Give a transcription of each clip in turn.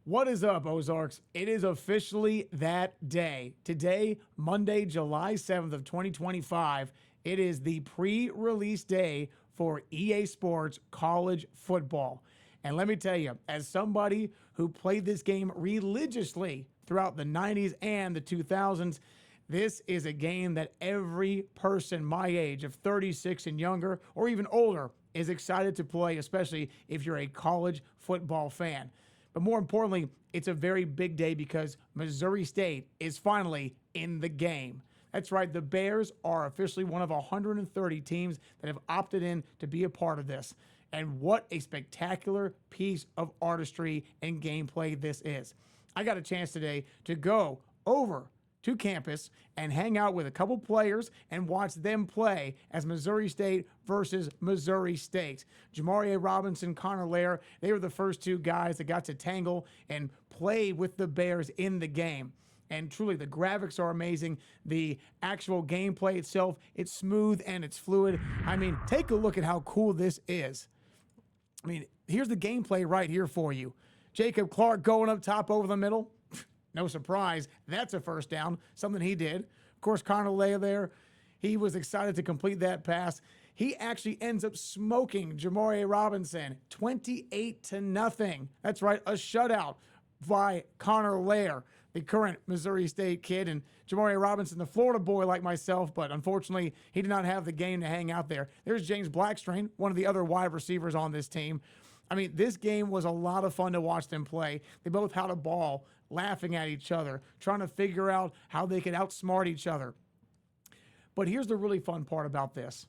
What is up, Ozarks? It is officially that day. Today, Monday, July 7th of 2025, it is the pre-release day for EA Sports College Football. And let me tell you, as somebody who played this game religiously throughout the 90s and the 2000s, this is a game that every person my age of 36 and younger, or even older, is excited to play, especially if you're a college football fan. But more importantly, it's a very big day because Missouri State is finally in the game. That's right, the Bears are officially one of 130 teams that have opted in to be a part of this. And what a spectacular piece of artistry and gameplay this is. I got a chance today to go over to campus and hang out with a couple players and watch them play as Missouri State versus Missouri State. Jamaria Robinson, Connor Lair, they were the first two guys that got to tangle and play with the Bears in the game. And truly, the graphics are amazing. The actual gameplay itself, it's smooth and it's fluid. I mean, take a look at how cool this is. I mean, here's the gameplay right here for you. Jacob Clark going up top over the middle. No surprise, that's a first down, something he did. Of course, Connor Lair there, he was excited to complete that pass. He actually ends up smoking Jamaria Robinson 28-0. That's right, a shutout by Connor Lair, the current Missouri State kid, and Jamaria Robinson, the Florida boy like myself, but unfortunately, he did not have the game to hang out there. There's James Blackstrain, one of the other wide receivers on this team. I mean, this game was a lot of fun to watch them play. They both had a ball, laughing at each other, trying to figure out how they could outsmart each other. But here's the really fun part about this.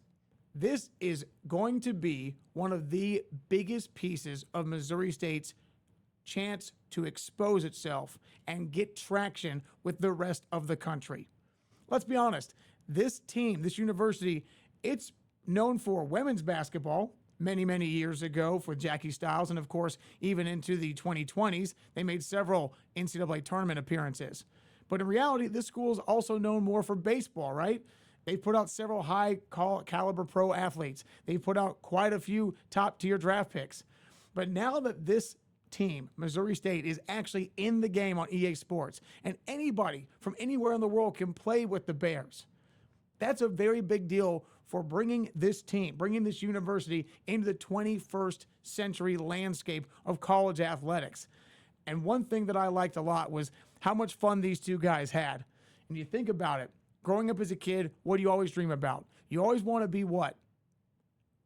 This is going to be one of the biggest pieces of Missouri State's chance to expose itself and get traction with the rest of the country. Let's be honest, this team, this university, it's known for women's basketball. Many years ago for Jackie Stiles, and of course, even into the 2020s, they made several NCAA tournament appearances. But in reality, this school is also known more for baseball, right? They've put out several high-caliber pro athletes. They've put out quite a few top-tier draft picks. But now that this team, Missouri State, is actually in the game on EA Sports, and anybody from anywhere in the world can play with the Bears, that's a very big deal for bringing this team, bringing this university into the 21st century landscape of college athletics. And one thing that I liked a lot was how much fun these two guys had. And you think about it, growing up as a kid, what do you always dream about? You always want to be what?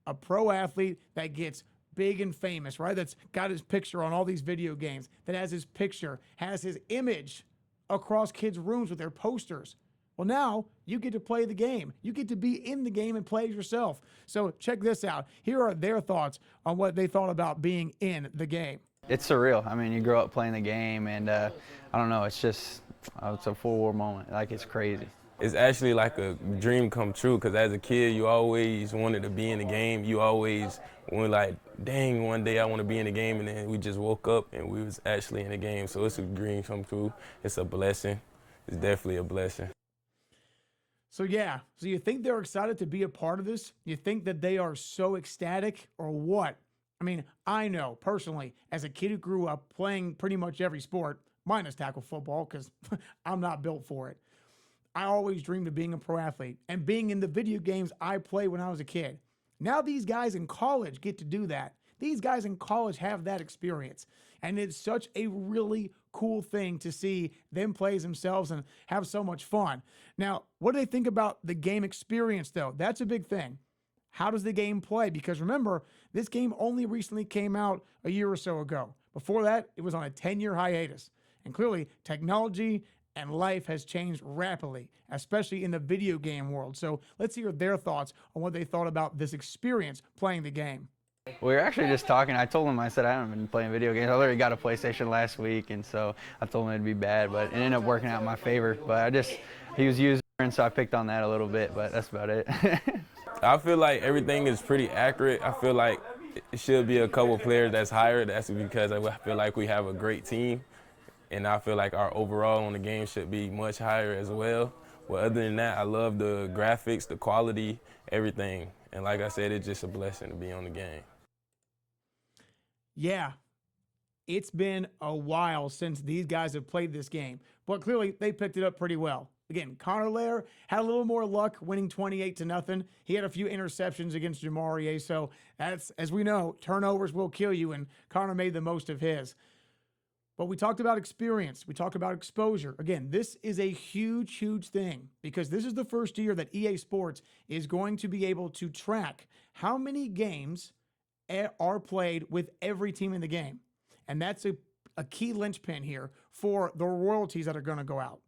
A pro athlete that gets big and famous, right? That's got his picture on all these video games, that has his picture, has his image across kids' rooms with their posters. Well, now you get to play the game. You get to be in the game and play it yourself. So check this out. Here are their thoughts on what they thought about being in the game. It's surreal. I mean, you grow up playing the game, and I don't know, it's just, it's a full war moment. Like, it's crazy. It's actually like a dream come true because as a kid, you always wanted to be in the game. You always were like, dang, one day I want to be in the game, and then we just woke up and we was actually in the game. So it's a dream come true. It's a blessing. It's definitely a blessing. So you think they're excited to be a part of this? You think that they are so ecstatic or what? I mean, I know personally, as a kid who grew up playing pretty much every sport, minus tackle football, because I'm not built for it. I always dreamed of being a pro athlete and being in the video games I played when I was a kid. Now these guys in college get to do that. These guys in college have that experience. And it's such a really cool thing to see them play as themselves and have so much fun. Now, what do they think about the game experience, though? That's a big thing. How does the game play? Because remember, this game only recently came out a year or so ago. Before that, it was on a 10-year hiatus. And clearly, technology and life has changed rapidly, especially in the video game world. So let's hear their thoughts on what they thought about this experience playing the game. We were actually just talking. I told him, I said, I haven't been playing video games. I literally got a PlayStation last week, and so I told him it'd be bad, but it ended up working out in my favor. But he was using it, and so I picked on that a little bit, but that's about it. I feel like everything is pretty accurate. I feel like it should be a couple players that's higher. That's because I feel like we have a great team, and I feel like our overall on the game should be much higher as well. But other than that, I love the graphics, the quality, everything. And like I said, it's just a blessing to be on the game. Yeah, It's been a while since these guys have played this game, but clearly they picked it up pretty well. Again, Connor Lair had a little more luck winning 28-0. He had a few interceptions against Jamarie, so that's, as we know, turnovers will kill you, and Connor made the most of his. But we talked about experience. We talked about exposure. Again, this is a huge, huge thing because this is the first year that EA Sports is going to be able to track how many games are played with every team in the game. And that's a key linchpin here for the royalties that are going to go out.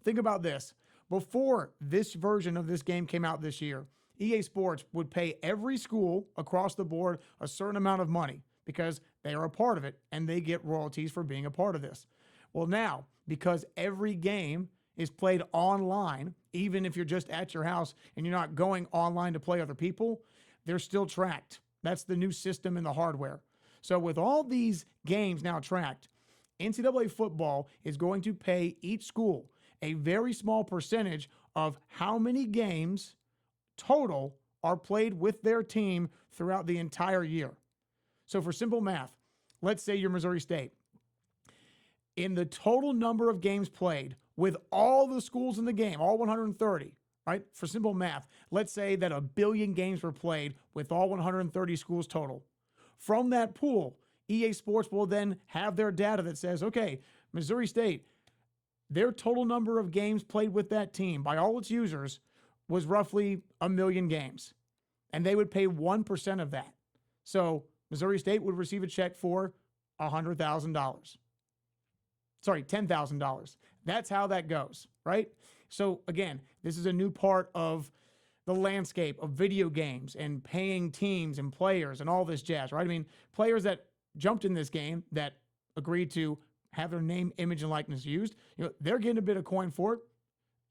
Think about this. Before this version of this game came out this year, EA Sports would pay every school across the board a certain amount of money because they are a part of it and they get royalties for being a part of this. Well, now, because every game is played online, even if you're just at your house and you're not going online to play other people, they're still tracked. That's the new system in the hardware. So with all these games now tracked, NCAA football is going to pay each school a very small percentage of how many games total are played with their team throughout the entire year. So for simple math, let's say you're Missouri State. In the total number of games played with all the schools in the game, all 130, right? For simple math, let's say that 1 billion games were played with all 130 schools total. From that pool, EA Sports will then have their data that says, okay, Missouri State, their total number of games played with that team by all its users was roughly 1 million games. And they would pay 1% of that. So Missouri State would receive a check for $100,000. Sorry, $10,000. That's how that goes, right? So again, this is a new part of the landscape of video games and paying teams and players and all this jazz, right? I mean, players that jumped in this game that agreed to have their name, image, and likeness used, they're getting a bit of coin for it.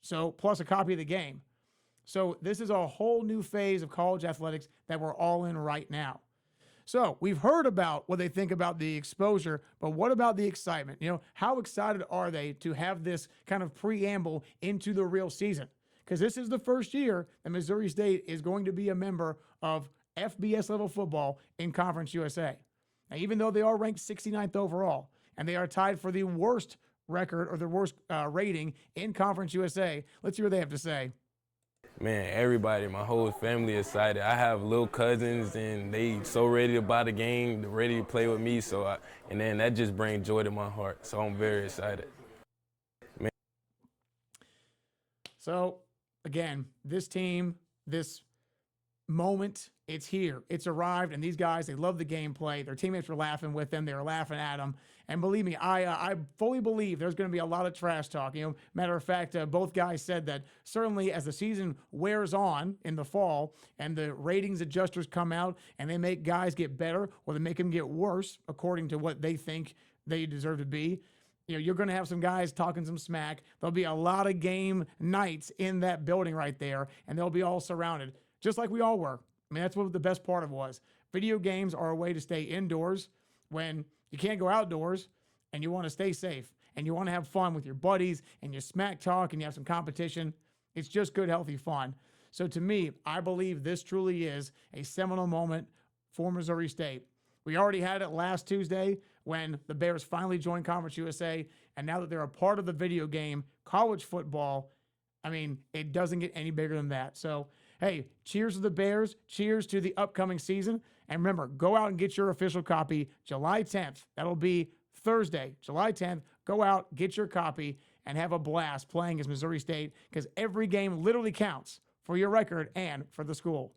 So plus a copy of the game. So this is a whole new phase of college athletics that we're all in right now. So we've heard about what they think about the exposure, but what about the excitement? How excited are they to have this kind of preamble into the real season? Because this is the first year that Missouri State is going to be a member of FBS level football in Conference USA. Now, even though they are ranked 69th overall, and they are tied for the worst record or the worst rating in Conference USA, let's hear what they have to say. Man, everybody, my whole family excited. I have little cousins, and they so ready to buy the game, ready to play with me. And then that just brings joy to my heart. So I'm very excited. Man. So again, this team, this moment, it's here. It's arrived, and these guys, they love the gameplay. Their teammates were laughing with them. They were laughing at them. And believe me, I fully believe there's going to be a lot of trash talk. Matter of fact, both guys said that certainly as the season wears on in the fall and the ratings adjusters come out and they make guys get better or they make them get worse according to what they think they deserve to be, you're going to have some guys talking some smack. There'll be a lot of game nights in that building right there, and they'll be all surrounded, just like we all were. I mean, that's what the best part of it was. Video games are a way to stay indoors when you can't go outdoors and you want to stay safe and you want to have fun with your buddies and you smack talk and you have some competition. It's just good, healthy fun. So to me, I believe this truly is a seminal moment for Missouri State. We already had it last Tuesday when the Bears finally joined Conference USA, and now that they're a part of the video game, college football, I mean, it doesn't get any bigger than that. So, hey, cheers to the Bears. Cheers to the upcoming season. And remember, go out and get your official copy July 10th. That'll be Thursday, July 10th. Go out, get your copy, and have a blast playing as Missouri State because every game literally counts for your record and for the school.